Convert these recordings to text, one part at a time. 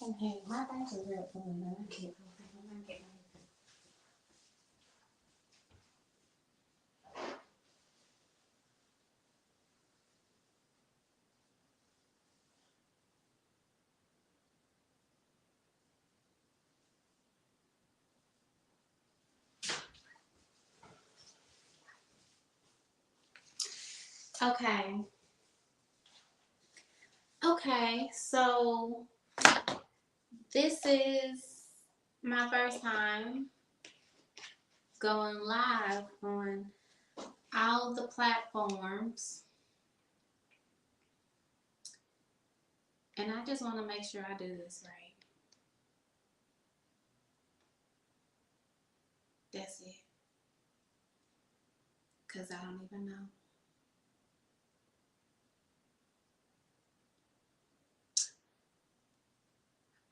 กันแหงมาตั้งแต่เริ่มตรงนั้นเก็บนั่งเก็บOkay. Okay, so this is my first time going live on all the platforms. And I just want to make sure I do this right. That's it. Because I don't even know.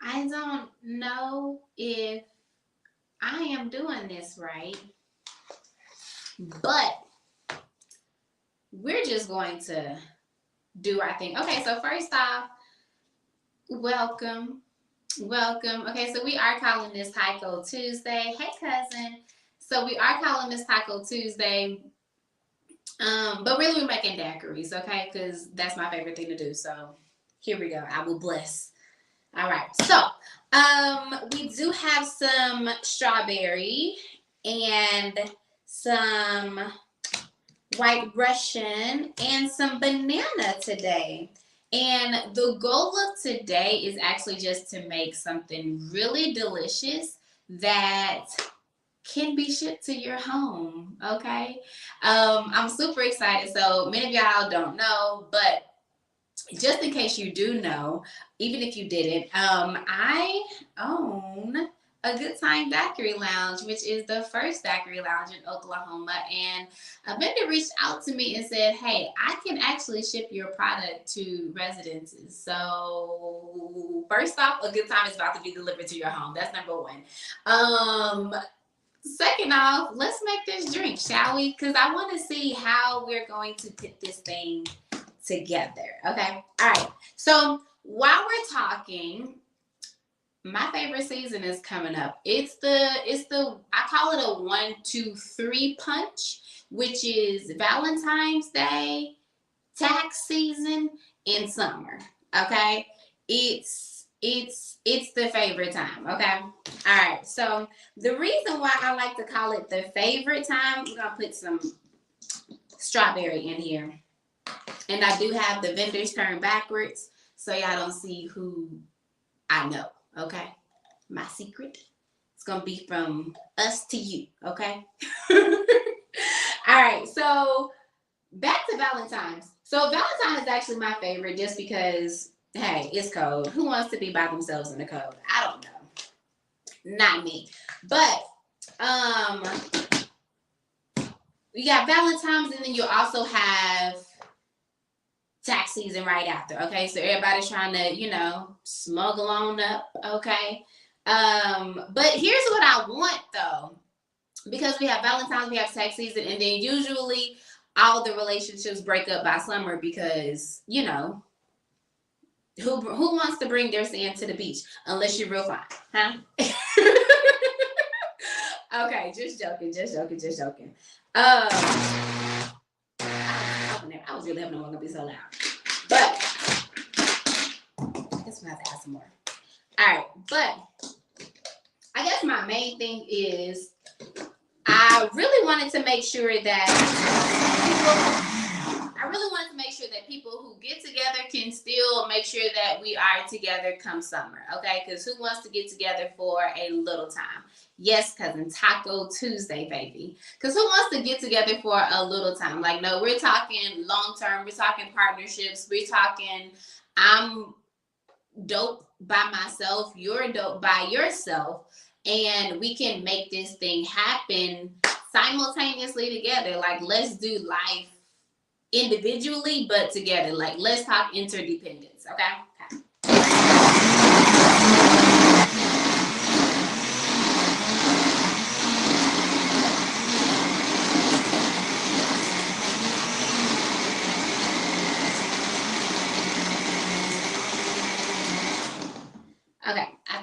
I don't know if I am doing this right, but we're just going to do our thing. Okay, so first off, welcome. Welcome. Okay, so we are calling this Taco Tuesday. Hey, cousin. So we are calling this Taco Tuesday, but really we're making daiquiris, okay? Because that's my favorite thing to do. So here we go. I will bless. All right. So we do have some strawberry and some white Russian and some banana today. And the goal of today is actually just to make something really delicious that can be shipped to your home. Okay. I'm super excited. So many of y'all don't know, but just in case you do know, even if you didn't, I own a Good Time Daiquiri Lounge, which is the first daiquiri lounge in Oklahoma. And a vendor reached out to me and said, hey, I can actually ship your product to residences. So first off, a good time is about to be delivered to your home. That's number one. Second off, let's make this drink, shall we? Because I want to see how we're going to put this thing together. Okay. All right. So while we're talking, my favorite season is coming up. It's the I call it a 1, 2, 3 punch, which is Valentine's Day, tax season, and summer. Okay. It's the favorite time. Okay. All right. So the reason why I like to call it the favorite time, we're gonna put some strawberry in here. And I do have the vendors turned backwards so y'all don't see who I know, okay? My secret. It's going to be from us to you, okay? All right, so back to Valentine's. So Valentine's is actually my favorite just because, hey, it's cold. Who wants to be by themselves in the cold? I don't know. Not me. But, you got Valentine's and then you also have tax season right after. Okay, so everybody's trying to, smuggle on up. Okay, but here's what I want though, because we have Valentine's, we have tax season, and then usually all the relationships break up by summer because who wants to bring their sand to the beach unless you're real fine, huh? Okay, just joking. I was really hoping it wasn't gonna be so loud. But I guess we have to add some more. Alright, but I guess my main thing is I really wanted to make sure that people who get together can still make sure that we are together come summer, okay? Because who wants to get together for a little time? Yes, cousin, Taco Tuesday, baby. Because who wants to get together for a little time? Like, no, we're talking long term. We're talking partnerships. We're talking I'm dope by myself. You're dope by yourself. And we can make this thing happen simultaneously together. Like, let's do life individually, but together. Like, let's talk interdependence, okay?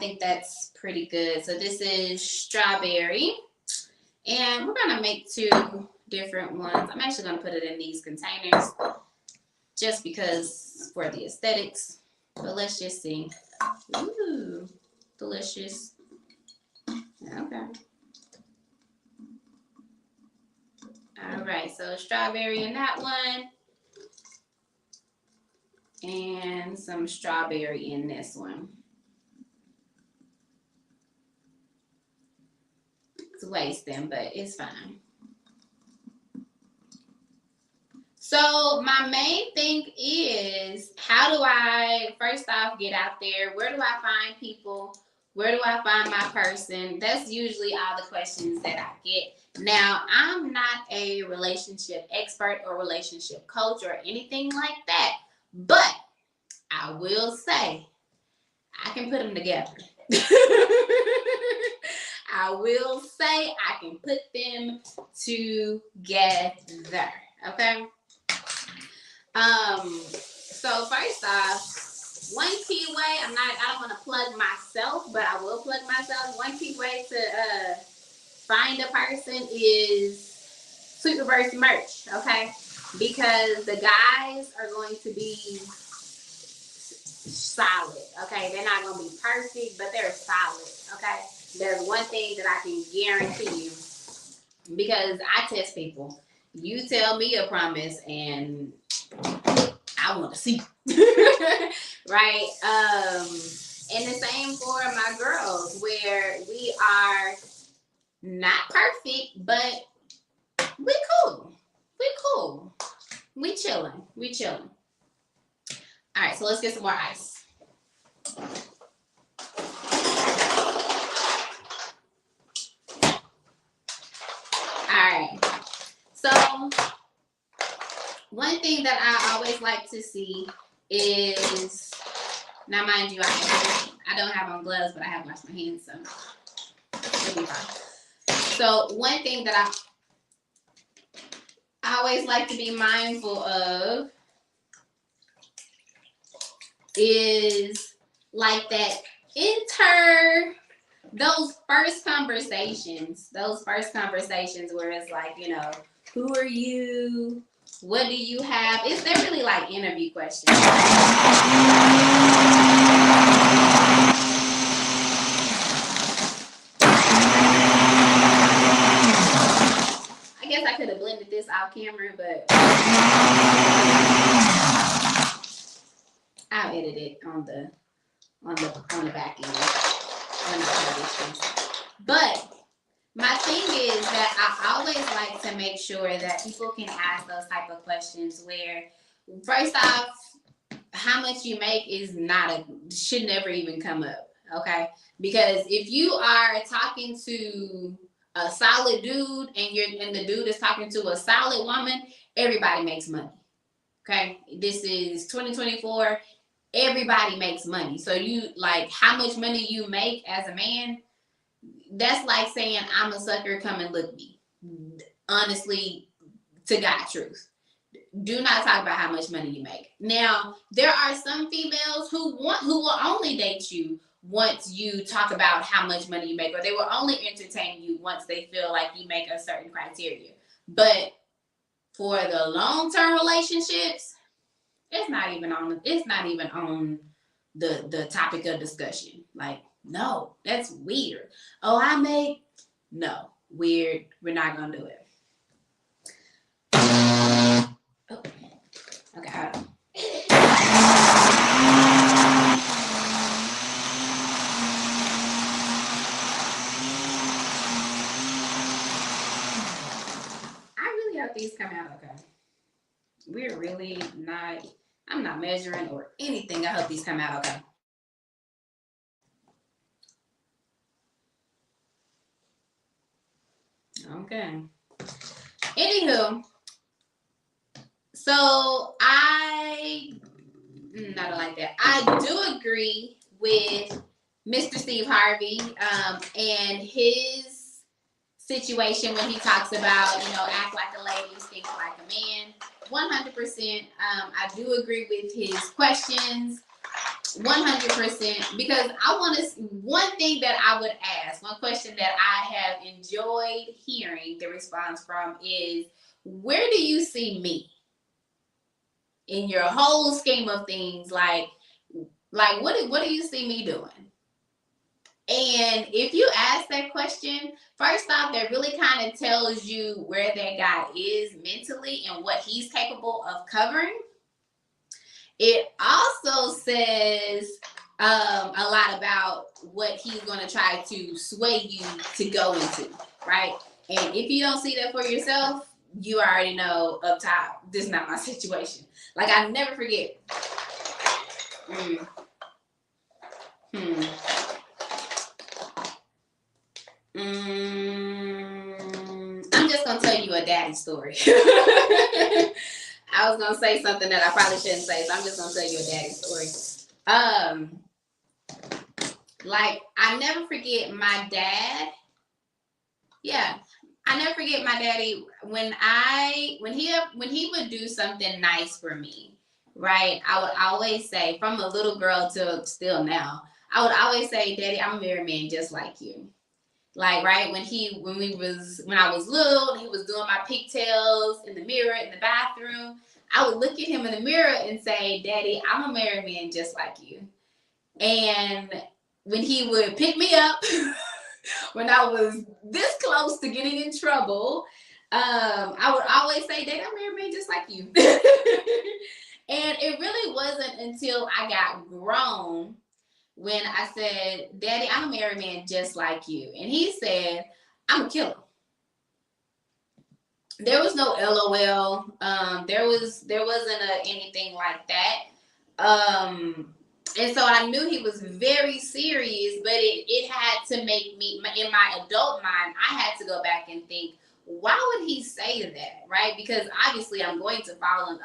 think that's pretty good. So this is strawberry. And we're going to make 2 different ones. I'm actually going to put it in these containers just because for the aesthetics. But let's just see. Ooh, delicious. Okay. All right, so strawberry in that one. And some strawberry in this one. It's wasting, but it's fine. So my main thing is, how do I, first off, get out there? Where do I find people? Where do I find my person? That's usually all the questions that I get. Now, I'm not a relationship expert or relationship coach or anything like that, but I will say I can put them together. I will say I can put them together. Okay. So first off, one key way, I don't want to plug myself, but I will plug myself. One key way to find a person is Sweet Reverse merch, okay? Because the guys are going to be solid, okay? They're not going to be perfect, but they're solid, okay? There's one thing that I can guarantee you, because I test people. You tell me a promise and I want to see. Right? And the same for my girls, where we are not perfect, but we cool. We cool. We chilling. We chilling. All right, so let's get some more ice. All right. So one thing that I always like to see is, now mind you, I don't have on gloves, but I have washed my hands, so it'll be fine. So one thing that I always like to be mindful of is like that those first conversations where it's like, you know, who are you? What do you have? They're really like interview questions. I guess I could have blended this off camera, but I'll edit it on the back end when I this. But my thing is that I always like to make sure that people can ask those type of questions where, first off, how much you make should never even come up, okay? Because if you are talking to a solid dude and the dude is talking to a solid woman, everybody makes money, okay? This is 2024. Everybody makes money. So you, like, how much money you make as a man, that's like saying I'm a sucker, come and look me. Honestly, to God truth. Do not talk about how much money you make. Now, there are some females who will only date you once you talk about how much money you make, or they will only entertain you once they feel like you make a certain criteria. But for the long-term relationships, it's not even on the topic of discussion. Like, no, that's weird. No, weird. We're not gonna do it. Oh. Okay. I really hope these come out okay. We're really not. I'm not measuring or anything. I hope these come out okay. Okay. Anywho, so I don't like that. I do agree with Mr. Steve Harvey and his situation when he talks about, you know, act like a lady, think like a man. 100%. I do agree with his questions. 100%. Because I want to, one thing that I would ask, one question that I have enjoyed hearing the response from is, where do you see me in your whole scheme of things? Like what do you see me doing? And if you ask that question, first off, that really kind of tells you where that guy is mentally and what he's capable of covering. It also says a lot about what he's going to try to sway you to go into, right? And if you don't see that for yourself, you already know up top, this is not my situation. Like, I never forget. I'm just gonna tell you a daddy story. I was gonna say something that I probably shouldn't say, so I'm just gonna tell you a daddy story. Like, I never forget my dad. Yeah, I never forget my daddy when he would do something nice for me, right? I would always say, from a little girl to still now, I would always say, Daddy, I'm a married man just like you. Like, right, when I was little, he was doing my pigtails in the mirror in the bathroom, I would look at him in the mirror and say, Daddy, I'm a married man just like you. And when he would pick me up when I was this close to getting in trouble, I would always say, Daddy, I'm a married man just like you. And it really wasn't until I got grown when I said, Daddy, I'm a married man just like you. And he said, I'm a killer. There was no LOL. There wasn't anything like that. And so I knew he was very serious, but it had to make me, in my adult mind, I had to go back and think, why would he say that, right? Because obviously a girl is going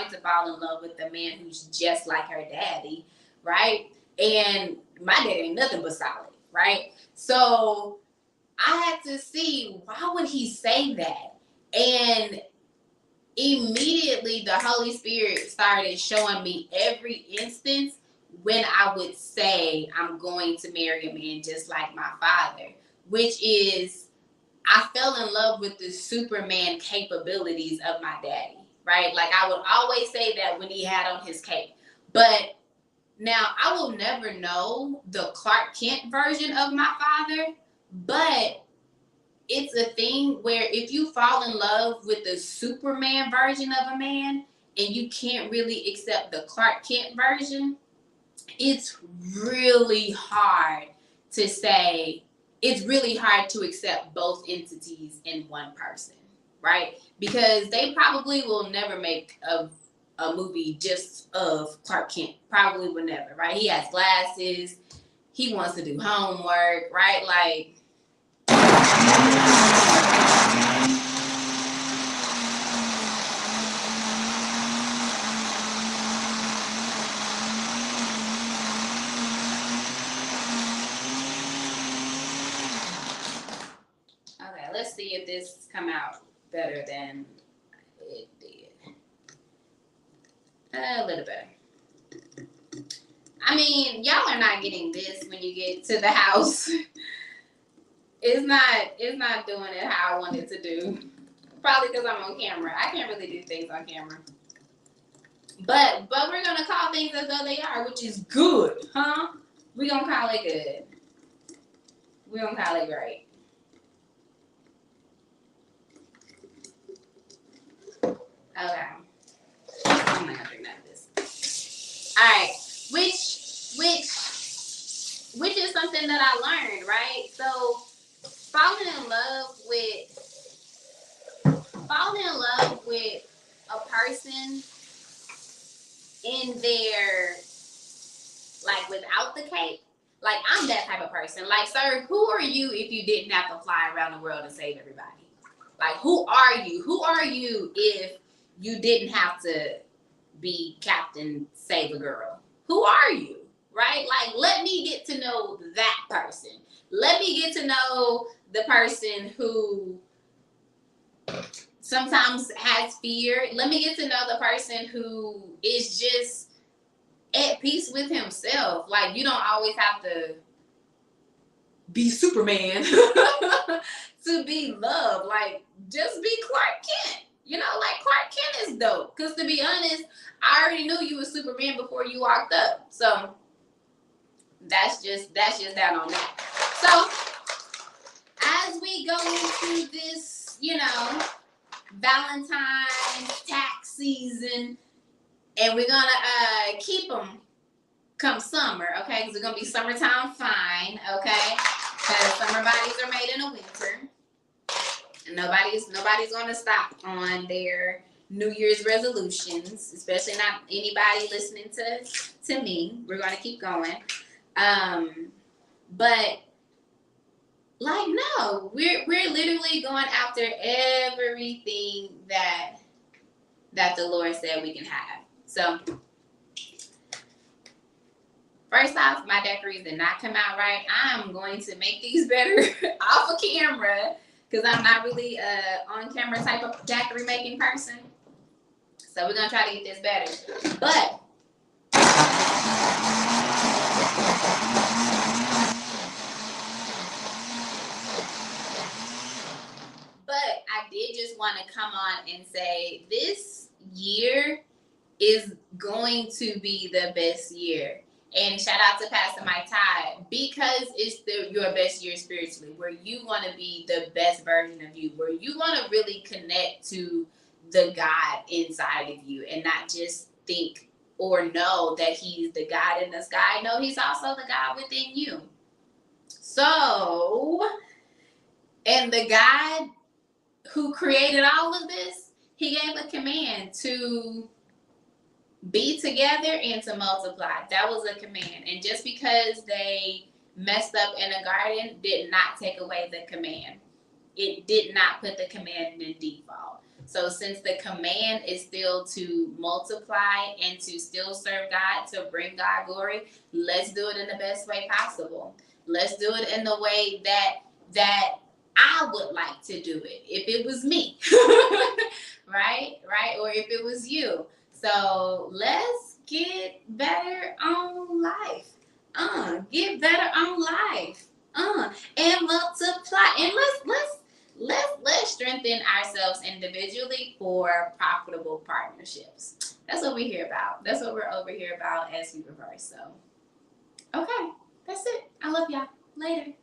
to fall in love with a man who's just like her daddy, right? And my dad ain't nothing but solid, right? So I had to see, why would he say that? And immediately the Holy Spirit started showing me every instance when I would say, I'm going to marry a man just like my father, which is, I fell in love with the Superman capabilities of my daddy, right? Like, I would always say that when he had on his cape. But now, I will never know the Clark Kent version of my father, but it's a thing where if you fall in love with the Superman version of a man and you can't really accept the Clark Kent version, it's really hard to say, it's really hard to accept both entities in one person, right? Because they probably will never make a movie just of Clark Kent. Probably will never, right? He has glasses. He wants to do homework, right? Like, okay, let's see if this come out better than it did. A little better. I mean, y'all are not getting this when you get to the house. It's not doing it how I want it to do. Probably because I'm on camera. I can't really do things on camera. But we're gonna call things as though they are, which is good, huh? We're gonna call it good. We're gonna call it great. Okay. I'm not gonna drink none of this. Alright. Which is something that I learned, right? So falling in love with a person in their, like, without the cape. Like, I'm that type of person. Like, sir, who are you if you didn't have to fly around the world and save everybody? Like, who are you? Who are you if you didn't have to be Captain Save a Girl? Who are you? Right? Like, let me get to know that person. Let me get to know the person who sometimes has fear. Let me get to know the person who is just at peace with himself. Like, you don't always have to be Superman to be loved. Like, just be Clark Kent. You know, like, Clark Kent is dope. Because to be honest, I already knew you was Superman before you walked up. So that's just that on that. So as we go into this, you know, Valentine's tax season, and we're gonna keep them come summer, okay? Because it's gonna be summertime fine, okay? Because summer bodies are made in the winter, and nobody's gonna stop on their New Year's resolutions, especially not anybody listening to me. We're gonna keep going, but like, no, we're literally going after everything that the Lord said we can have. So first off, my daiquiris did not come out right. I'm going to make these better off of camera because I'm not really on camera type of daiquiri making person. So we're gonna try to get this better. But I did just want to come on and say this year is going to be the best year. And shout out to Pastor Mike Todd, because it's your best year spiritually, where you want to be the best version of you, where you want to really connect to the God inside of you and not just think or know that he's the God in the sky. No, he's also the God within you. So, and the God who created all of this, he gave a command to be together and to multiply. That was a command. And just because they messed up in a garden did not take away the command. It did not put the command in default. So since the command is still to multiply and to still serve God, to bring God glory, let's do it in the best way possible. Let's do it in the way that I would like to do it if it was me. right? Or if it was you. So let's get better on life. Get better on life. And multiply. And let's strengthen ourselves individually for profitable partnerships. That's what we're here about. That's what we're over here about as Universe. So, okay, that's it. I love y'all. Later.